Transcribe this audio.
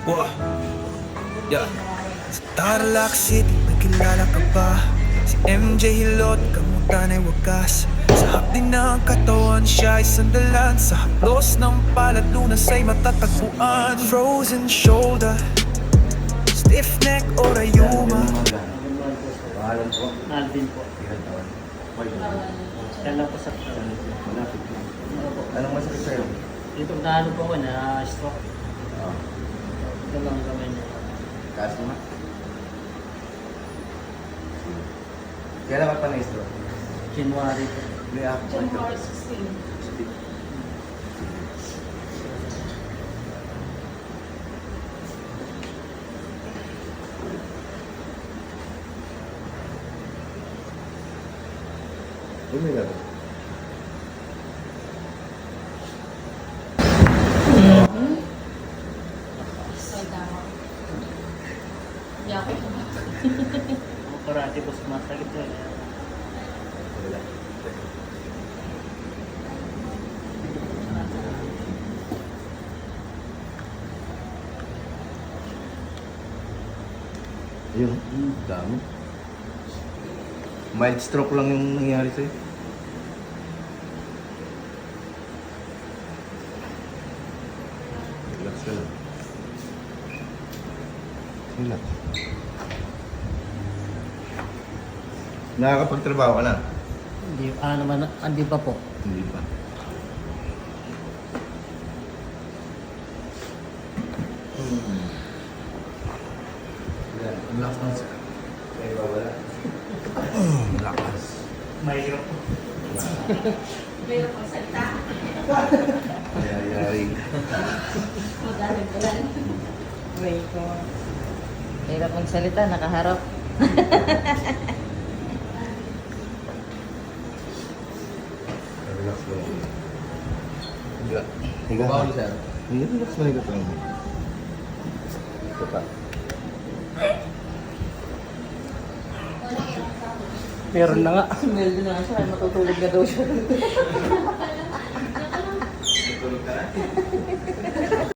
Wah, yeah. Sa Tarlac City, may kilala ka ba? Si MJ Hilot, kamutan ay wagas. Sa hapdi ng katawan, siya ay sandalan. Sa haplos ng palad, lunas ay matatagpuan. Frozen shoulder, stiff neck o rayuma. Pangalan po? Alvin po. Ilan taon? Yan lang po sa Malapit po. Anong masakit sa'yo? dito na ano po ako na stroke. Ah, Ito lang kamay niya. kaas naman. Kailan ka pa na-stroke? January po. May ako pa ito. January 16. Bumila ba? Upside down. Yakap mo. Ang karate po sumasakit po. Wala. Ayun, dami. Mild stroke lang yung nangyari sa'yo. Relax ka lang. Relax. Nakakapagtrabaho ka na? Hindi, naman, hindi pa po. Hindi pa. Relax lang siya. Kaya ba wala? Relax. Mahirap po. Pero pag salita, Yari. magdadagdagan. Way ko. Hirap magsalita, nakaharap. Relax lang. Higa. Higa. Bawal siya. Higa, relax na higa lang. Ito pa. Meron na nga. Meron na nga siya, matutulog na daw siya. Tutulog ka na?